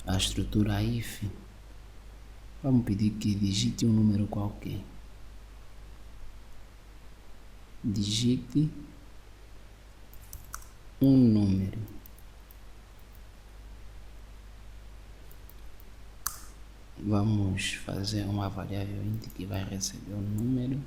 a estrutura if, vamos pedir que digite um número qualquer. Digite um número. Vamos fazer uma variável int que vai receber um número.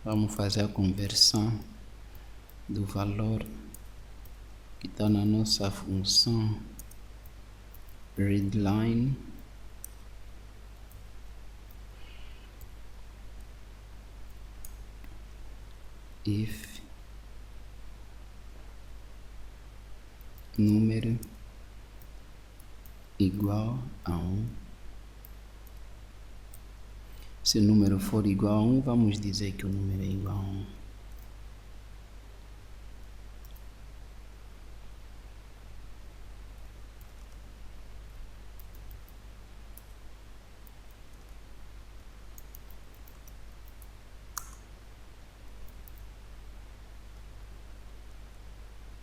Vamos fazer a conversão do valor que está na nossa função readline if número igual a 1. Se o número for igual a 1, vamos dizer que o número é igual a 1.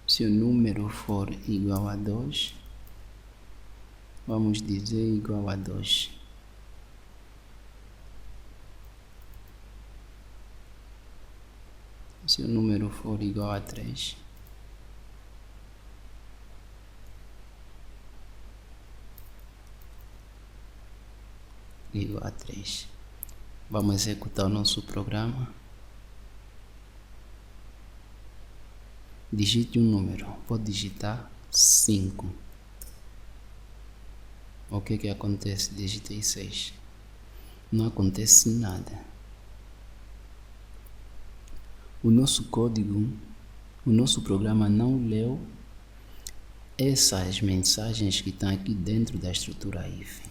Se o número for igual a 2, vamos dizer igual a 2. Se o número for igual a 3, igual a 3. Vamos executar o nosso programa. Digite um número. Vou digitar 5. O que acontece? Digitei 6. Não acontece nada. O nosso código, o nosso programa não leu essas mensagens que estão aqui dentro da estrutura if.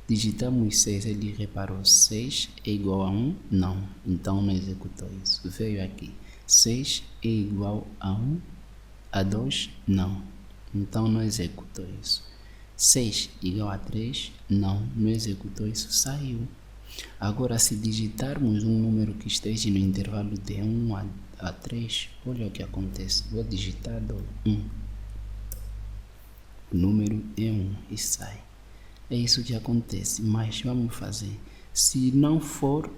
Digitamos 6, ele reparou 6 é igual a 1? Não, então não executou isso. Veio aqui, 6 é igual a 1? A 2? Não, então não executou isso. 6 igual a 3? Não, não executou isso, saiu. Agora, se digitarmos um número que esteja no intervalo de 1 a 3, olha o que acontece. Vou digitar 1. O número é 1 e sai. É isso que acontece, mas vamos fazer. Se não for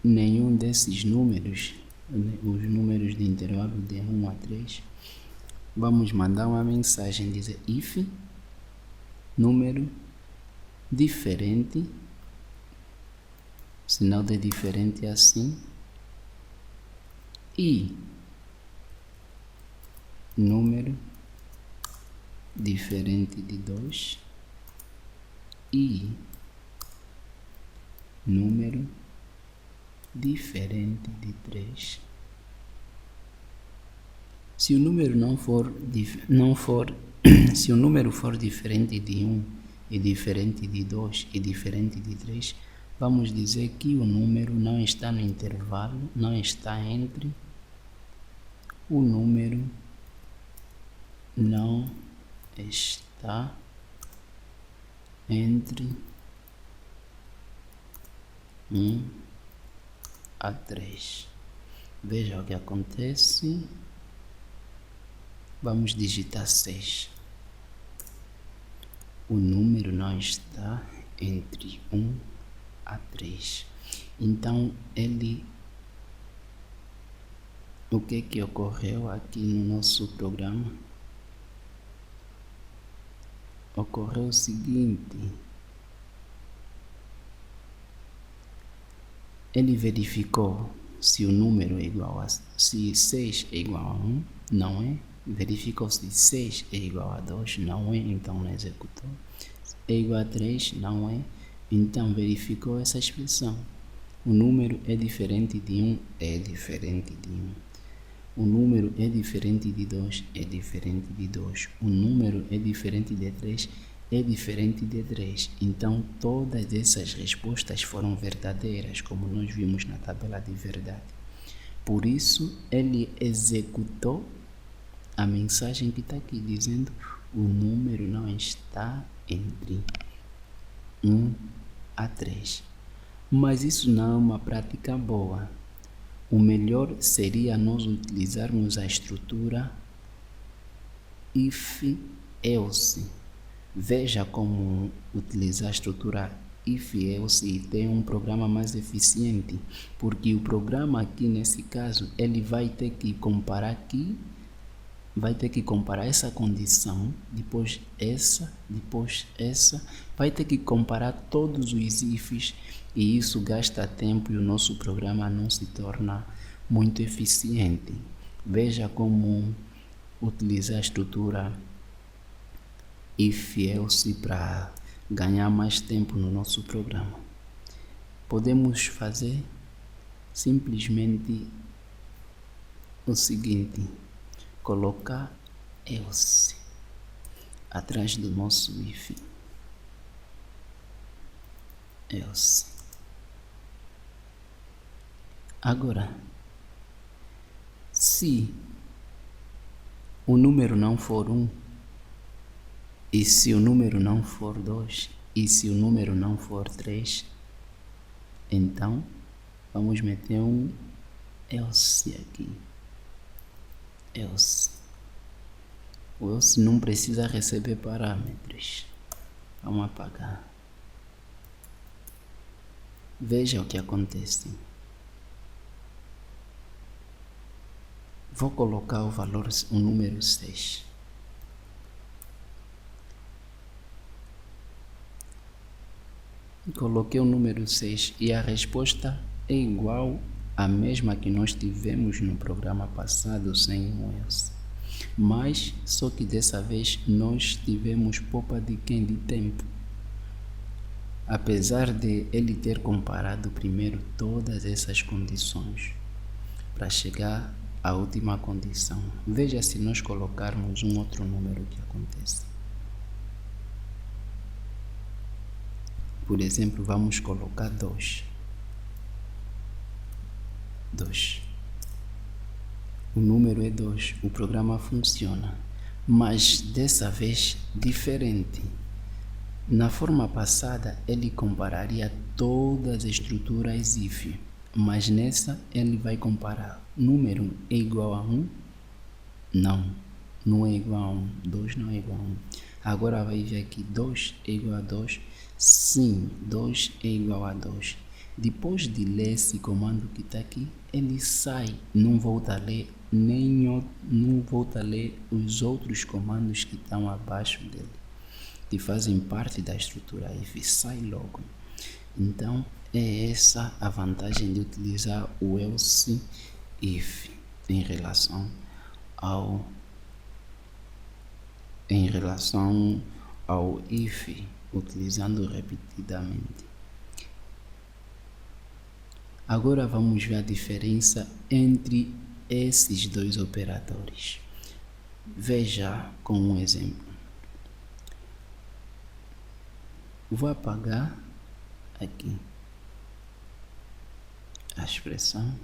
nenhum desses números, os números de intervalo de 1 a 3, vamos mandar uma mensagem, dizer if número diferente, sinal de diferente assim, e número diferente de 2 e número diferente de 3. Se o número se o número for diferente de 1 e diferente de 2 e diferente de 3, vamos dizer que o número não está no intervalo, não está entre, o número não está entre 1 a 3. Veja o que acontece. Vamos digitar 6. O número não está entre 1 a 3. Então, o que ocorreu aqui no nosso programa? Ocorreu o seguinte. Ele verificou se o número é igual a... Se 6 é igual a 1, não é. Verificou se 6 é igual a 2, não é, então não executou. É igual a 3, não é, então verificou essa expressão. O número é diferente de 1, é diferente de 1. O número é diferente de 2, é diferente de 2. O número é diferente de 3, é diferente de 3. Então, todas essas respostas foram verdadeiras, como nós vimos na tabela de verdade. Por isso, ele executou a mensagem que está aqui, dizendo o número não está entre 1 a 3. Mas isso não é uma prática boa. O melhor seria nós utilizarmos a estrutura if, else. Veja como utilizar a estrutura if, else e tem um programa mais eficiente, porque o programa aqui nesse caso, ele vai ter que comparar aqui, vai ter que comparar essa condição, depois essa, vai ter que comparar todos os ifs e isso gasta tempo e o nosso programa não se torna muito eficiente. Veja como utilizar a estrutura if, else para ganhar mais tempo no nosso programa. Podemos fazer simplesmente o seguinte: colocar else atrás do nosso if, else. Agora, se o número não for 1, e se o número não for 2, e se o número não for 3, então vamos meter um else aqui. Else. O else não precisa receber parâmetros. Vamos apagar. Veja o que acontece. Vou colocar o número 6. Coloquei o número 6 e a resposta é igual à mesma que nós tivemos no programa passado sem o else. Mas, só que dessa vez nós tivemos poupa de tempo. Apesar de ele ter comparado primeiro todas essas condições para chegar à última condição. Veja se nós colocarmos um outro número que acontece. Por exemplo, vamos colocar 2. 2. O número é 2, o programa funciona, mas dessa vez diferente. Na forma passada, ele compararia todas as estruturas if, mas nessa ele vai comparar número é igual a 1? Não é igual a 1. 2 não é igual a 1. Agora vai ver aqui, 2 é igual a 2. Sim, 2 é igual a 2. Depois de ler esse comando que está aqui, ele sai, não volta a ler os outros comandos que estão abaixo dele, que fazem parte da estrutura if, sai logo. Então, é essa a vantagem de utilizar o else if em relação ao if, utilizando repetidamente. Agora vamos ver a diferença entre esses dois operadores. Veja com um exemplo. Vou apagar aqui a expressão.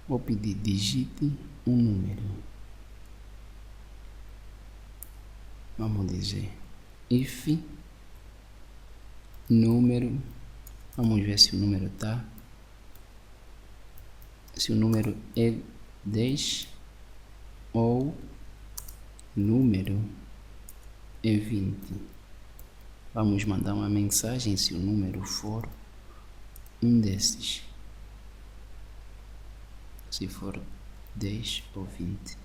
Vou pedir digite um número. Vamos dizer if número. Vamos ver se o número tá. Se o número é 10 ou número é 20. Vamos mandar uma mensagem se o número for um desses. Se for 10 ou 20.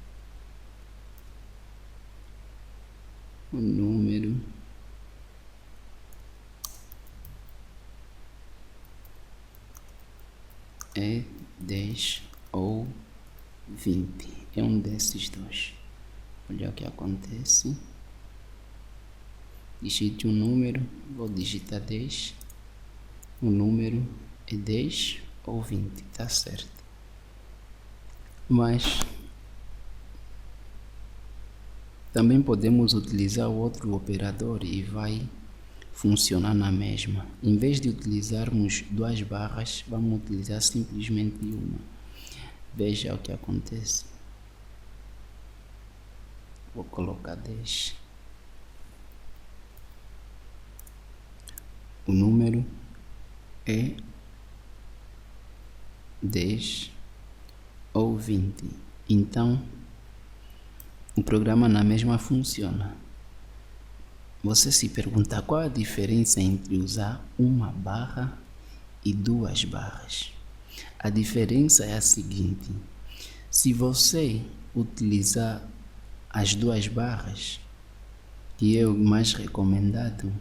O número é 10 ou 20. É um desses dois. Olha o que acontece. Digite um número. Vou digitar 10. O número é 10 ou 20. Tá certo. Mas também podemos utilizar o outro operador e vai funcionar na mesma. Em vez de utilizarmos duas barras, vamos utilizar simplesmente uma. Veja o que acontece. Vou colocar 10. O número é 10 ou 20. Então, o programa na mesma funciona. Você se pergunta qual a diferença entre usar uma barra e duas barras. A diferença é a seguinte: se você utilizar as duas barras, que é o mais recomendado,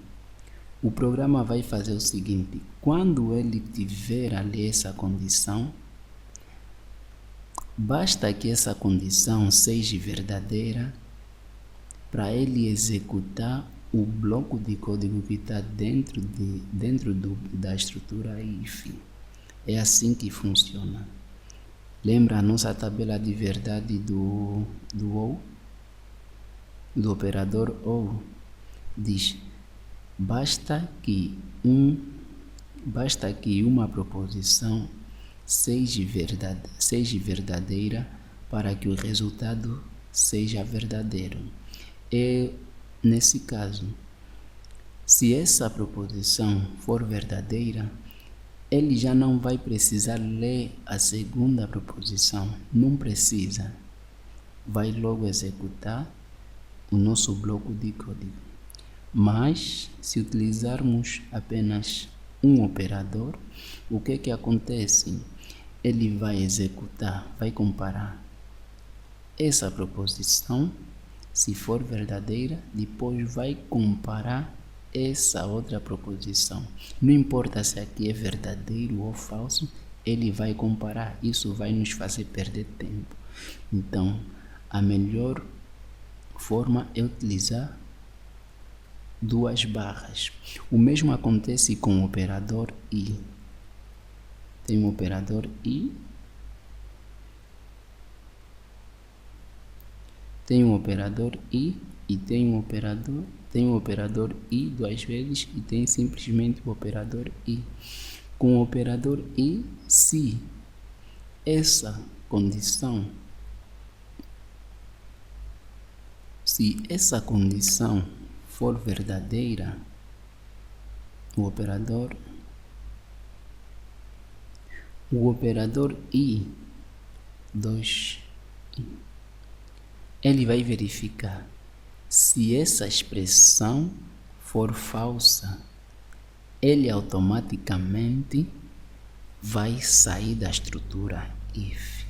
o programa vai fazer o seguinte: quando ele tiver ali essa condição, basta que essa condição seja verdadeira para ele executar o bloco de código que está dentro da estrutura if. É assim que funciona. Lembra a nossa tabela de verdade do OR? Do operador OR? Diz: basta que uma proposição seja verdadeira para que o resultado seja verdadeiro. E nesse caso, se essa proposição for verdadeira, ele já não vai precisar ler a segunda proposição, não precisa. Vai logo executar o nosso bloco de código. Mas, se utilizarmos apenas um operador, o que acontece? Ele vai executar, vai comparar essa proposição, se for verdadeira, depois vai comparar essa outra proposição. Não importa se aqui é verdadeiro ou falso, ele vai comparar. Isso vai nos fazer perder tempo. Então, a melhor forma é utilizar duas barras. O mesmo acontece com o operador i. Tem um operador i, tem um operador i e tem um operador i duas vezes e tem simplesmente o operador i. Com o operador i, se essa condição for verdadeira, o operador i 2, ele vai verificar se essa expressão for falsa, ele automaticamente vai sair da estrutura if.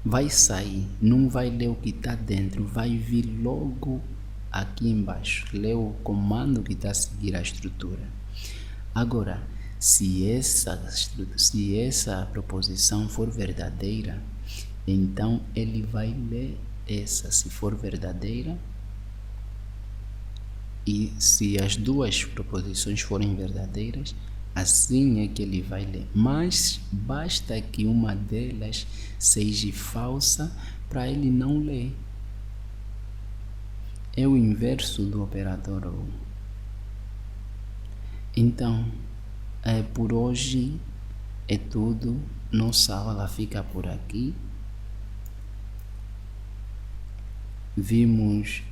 Vai sair, não vai ler o que está dentro, vai vir logo aqui embaixo, ler o comando que está a seguir a estrutura. Agora, se essa proposição for verdadeira, então ele vai ler essa, se for verdadeira, e se as duas proposições forem verdadeiras, assim é que ele vai ler. Mas basta que uma delas seja falsa para ele não ler. É o inverso do operador OR. Então, por hoje é tudo. Nossa aula fica por aqui. Vimos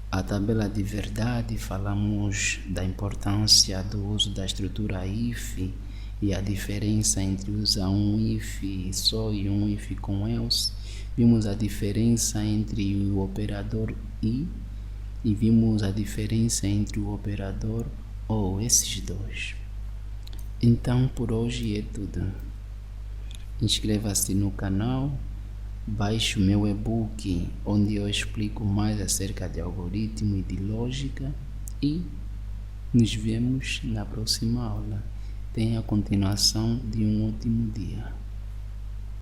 a tabela de verdade, falamos da importância do uso da estrutura if e a diferença entre usar um if só e um if com else. Vimos a diferença entre o operador i e vimos a diferença entre o operador OR, esses dois. Então, por hoje é tudo. Inscreva-se no canal. Baixe o meu e-book, onde eu explico mais acerca de algoritmo e de lógica, e nos vemos na próxima aula. Tenha a continuação de um ótimo dia.